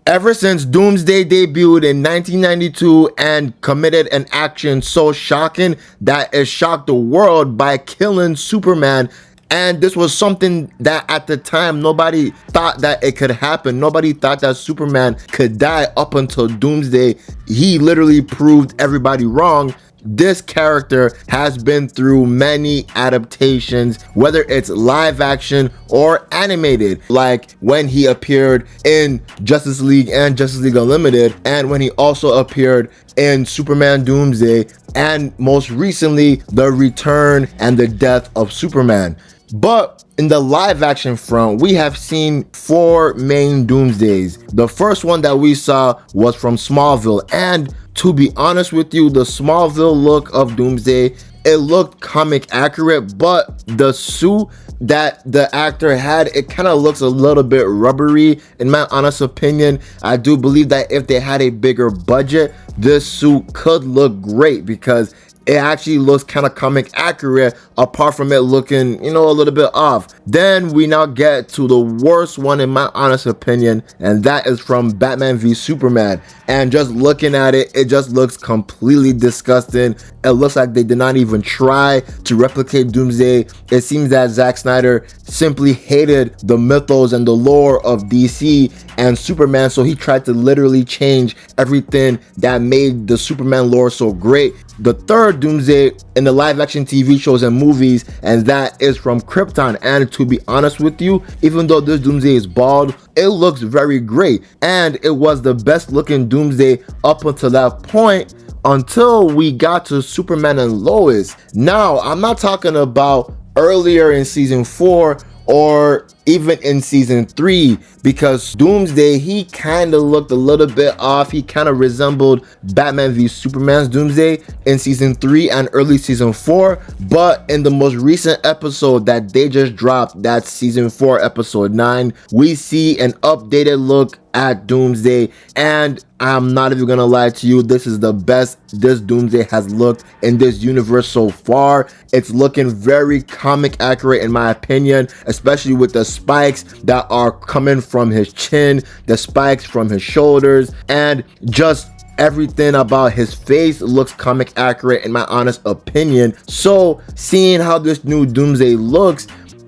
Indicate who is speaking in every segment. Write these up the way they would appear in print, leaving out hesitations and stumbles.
Speaker 1: Ever since Doomsday debuted in 1992 and committed an action so shocking that it shocked the world by killing Superman, and this was something that at the time nobody thought that it could happen. Nobody thought that Superman could die up until Doomsday. He literally proved everybody wrong. This character has been through many adaptations, whether it's live action or animated, like when he appeared in Justice League and Justice League Unlimited, and when he also appeared in Superman Doomsday, and most recently, the return and the death of Superman. But in the live action front, we have seen 4 main Doomsdays. The first one that we saw was from Smallville, and to be honest with you, the Smallville look of Doomsday, it looked comic accurate, but the suit that the actor had, it kind of looks a little bit rubbery in my honest opinion. I do believe that if they had a bigger budget, this suit could look great because it actually looks kind of comic accurate, apart from it looking, a little bit off. Then we now get to the worst one in my honest opinion, and that is from Batman v Superman. And just looking at it, it just looks completely disgusting. It looks like they did not even try to replicate Doomsday. It seems that Zack Snyder simply hated the mythos and the lore of DC and Superman, so he tried to literally change everything that made the Superman lore so great. The third Doomsday in the live action TV shows and movies, and that is from Krypton. And to be honest with you, even though this Doomsday is bald, it looks very great, and it was the best looking Doomsday up until that point, until we got to Superman and Lois. Now, I'm not talking about earlier in season 4 or even in season 3, because Doomsday, he kind of looked a little bit off. He kind of resembled Batman v Superman's Doomsday in season 3 and early season 4. But in the most recent episode that they just dropped, that's season 4 episode 9, we see an updated look at Doomsday, and I'm not even gonna lie to you, this is the best this Doomsday has looked in this universe so far. It's looking very comic accurate in my opinion, especially with the spikes that are coming from his chin, the spikes from his shoulders, and just everything about his face looks comic accurate in my honest opinion. So seeing how this new Doomsday looks,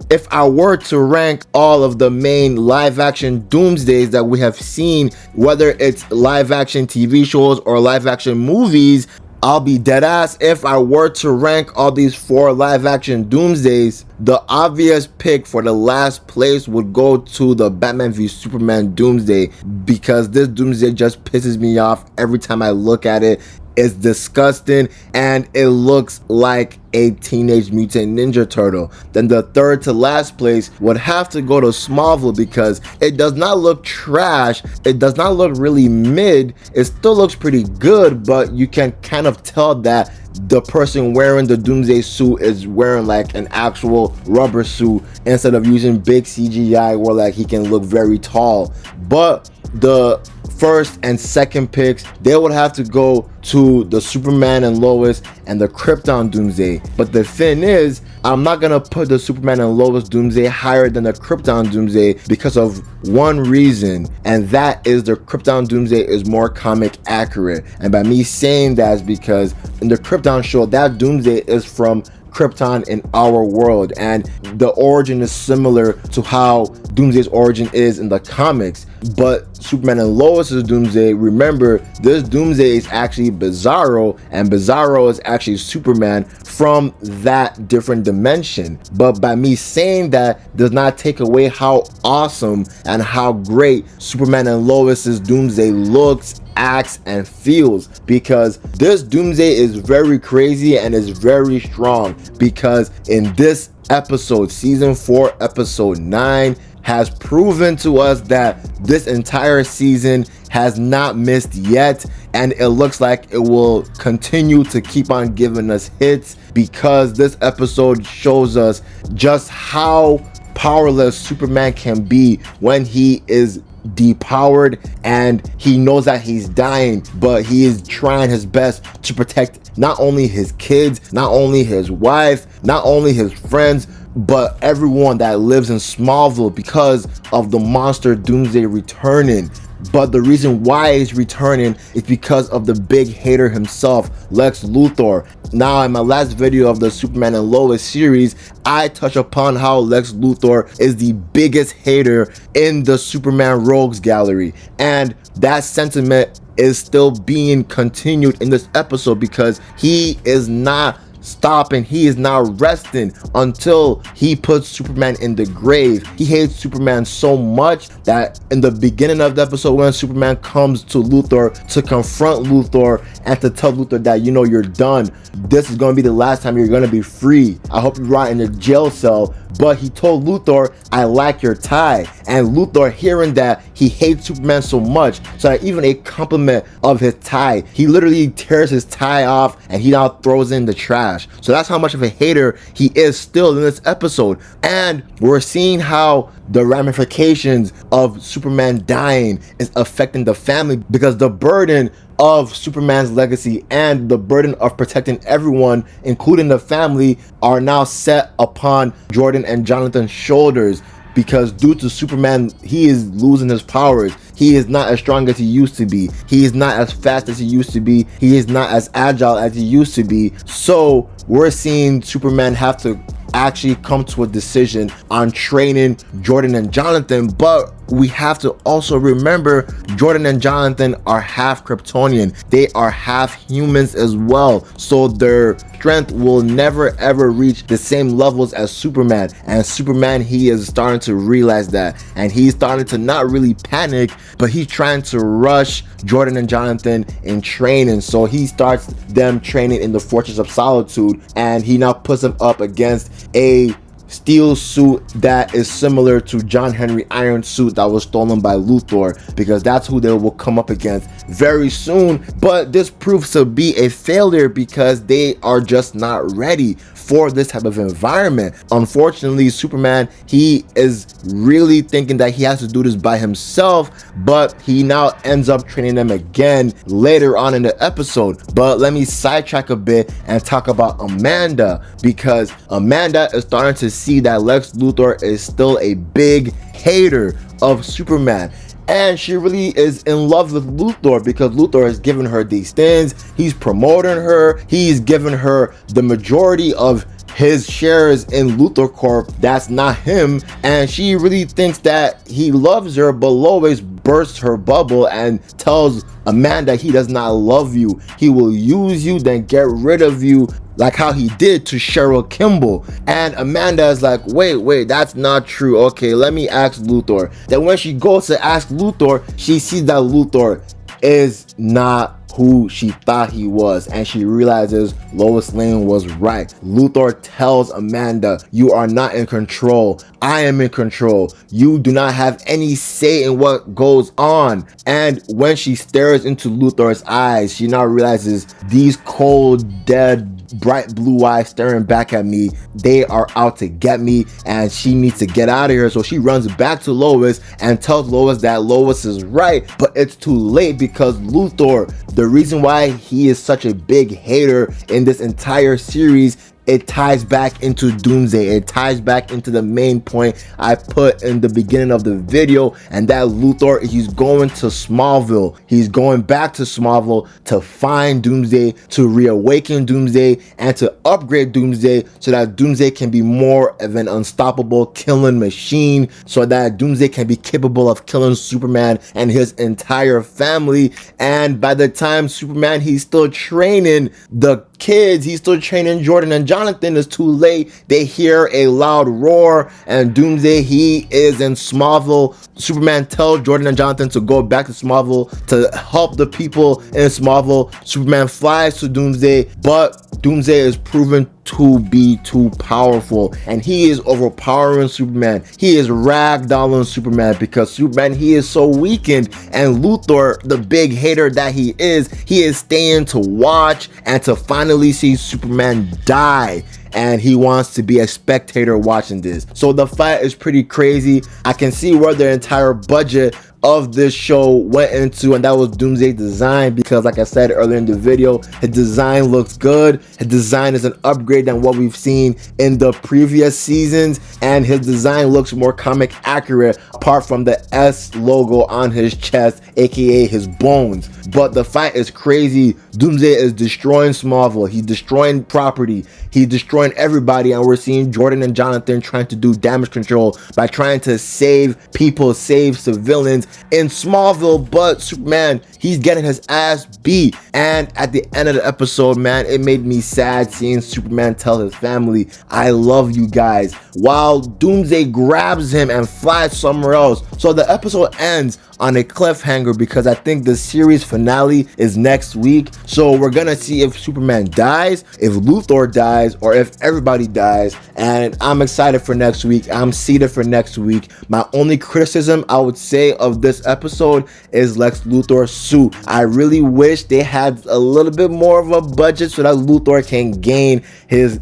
Speaker 1: if I were to rank all of the main live action Doomsdays that we have seen, whether it's live action TV shows or live action movies, I'll be dead ass. If I were to rank all these 4 live action Doomsdays, the obvious pick for the last place would go to the Batman v Superman Doomsday, because this Doomsday just pisses me off every time I look at it. It's disgusting, and it looks like a Teenage Mutant Ninja Turtle. Then the third to last place would have to go to Smallville, because it does not look trash. It does not look really mid. It still looks pretty good, but you can kind of tell that the person wearing the Doomsday suit is wearing like an actual rubber suit instead of using big CGI where like he can look very tall. But the first and second picks, they would have to go to the Superman and Lois and the Krypton Doomsday. But the thing is, I'm not gonna put the Superman and Lois Doomsday higher than the Krypton Doomsday because of one reason, and that is the Krypton Doomsday is more comic accurate. And by me saying that is because in the Krypton show, that Doomsday is from Krypton in our world, and the origin is similar to how Doomsday's origin is in the comics. But Superman and Lois's Doomsday, remember, this Doomsday is actually Bizarro, and Bizarro is actually Superman from that different dimension. But by me saying that does not take away how awesome and how great Superman and Lois's Doomsday looks, acts, and feels, because this Doomsday is very crazy and is very strong, because in this episode, season 4 episode 9 has proven to us that this entire season has not missed yet, and it looks like it will continue to keep on giving us hits, because this episode shows us just how powerless Superman can be when he is depowered and he knows that he's dying, but he is trying his best to protect not only his kids, not only his wife, not only his friends, but everyone that lives in Smallville because of the monster Doomsday returning. but the reason why he's returning is because of the big hater himself, Lex Luthor. Now, in my last video of the Superman and Lois series, I touch upon how Lex Luthor is the biggest hater in the Superman Rogues Gallery, and that sentiment is still being continued in this episode because he is not stopping, he is not resting until he puts Superman in the grave. He hates Superman so much that in the beginning of the episode, when Superman comes to Luthor to confront Luthor and to tell Luthor that, you know, you're done, this is going to be the last time you're going to be free, I hope you rot in a jail cell. But he told Luthor, I like your tie. And Luthor, hearing that, he hates Superman so much, so that even a compliment of his tie, he literally tears his tie off and he now throws in the trash. So that's how much of a hater he is still in this episode. And we're seeing how the ramifications of Superman dying is affecting the family, because the burden of Superman's legacy and the burden of protecting everyone, including the family, are now set upon Jordan and Jonathan's shoulders. Because due to Superman, he is losing his powers. He is not as strong as he used to be. He is not as fast as he used to be. He is not as agile as he used to be. So we're seeing Superman have to actually come to a decision on training Jordan and Jonathan. But we have to also remember Jordan and Jonathan are half Kryptonian. They are half humans as well. So their strength will never ever reach the same levels as Superman. And Superman, he is starting to realize that. And he's starting to not really panic, but he's trying to rush Jordan and Jonathan in training. So he starts them training in the Fortress of Solitude, and he now puts them up against a steel suit that is similar to John Henry Iron's suit that was stolen by Luthor, because that's who they will come up against very soon. But this proves to be a failure because they are just not ready for this type of environment. Unfortunately, Superman, he is really thinking that he has to do this by himself, but he now ends up training them again later on in the episode. But let me sidetrack a bit and talk about Amanda, because Amanda is starting to see that Lex Luthor is still a big hater of Superman. And she really is in love with Luthor because Luthor has given her these things. He's promoting her. He's given her the majority of his shares in Luthor Corp. That's not him. And she really thinks that he loves her, but Lois bursts her bubble and tells Amanda he does not love you. He will use you, then get rid of you, like how he did to Cheryl Kimball. And Amanda is like, wait, that's not true. Okay, let me ask Luthor. Then when she goes to ask Luthor, she sees that Luthor is not who she thought he was, and she realizes Lois Lane was right. Luthor tells Amanda, you are not in control. I am in control. You do not have any say in what goes on. And when she stares into Luthor's eyes, she now realizes these cold, dead, bright blue eyes staring back at me, they are out to get me, and she needs to get out of here. So she runs back to Lois and tells Lois that Lois is right, but it's too late, because Luthor, the reason why he is such a big hater in this entire series, it ties back into Doomsday. It ties back into the main point I put in the beginning of the video, and that Luthor, he's going to Smallville. He's going back to Smallville to find Doomsday, to reawaken Doomsday, and to upgrade Doomsday so that Doomsday can be more of an unstoppable killing machine, so that Doomsday can be capable of killing Superman and his entire family. And by the time Superman, he's still training the kids, he's still training Jordan and Jonathan, is too late. They hear a loud roar, and Doomsday, he is in Smallville. Superman tells Jordan and Jonathan to go back to Smallville to help the people in Smallville. Superman flies to Doomsday, but Doomsday is proven to be too powerful, and he is overpowering Superman. He is ragdolling Superman because Superman, he is so weakened, and Luthor, the big hater that he is staying to watch and to finally see Superman die, and he wants to be a spectator watching this. So the fight is pretty crazy. I can see where their entire budget of this show went into, and that was Doomsday design, because like I said earlier in the video, his design looks good. His design is an upgrade than what we've seen in the previous seasons, and his design looks more comic accurate apart from the S logo on his chest, aka his bones. But the fight is crazy. Doomsday is destroying Smallville. He's destroying property. He's destroying everybody, and we're seeing Jordan and Jonathan trying to do damage control by trying to save people, save civilians in Smallville. But Superman, he's getting his ass beat. And at the end of the episode, man, it made me sad seeing Superman tell his family, I love you guys, while Doomsday grabs him and flies somewhere else. So the episode ends on a cliffhanger, because I think the series finale is next week. So we're gonna see if Superman dies, if Luthor dies, or if everybody dies. And I'm excited for next week. I'm seated for next week. My only criticism I would say of this episode is Lex Luthor's suit. I really wish they had a little bit more of a budget so that Luthor can gain his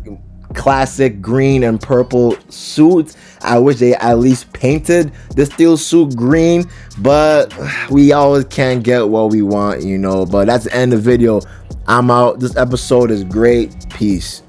Speaker 1: classic green and purple suit. I wish they at least painted the steel suit green, but we always can't get what we want, you know. But that's the end of the video. I'm out. This episode is great. Peace.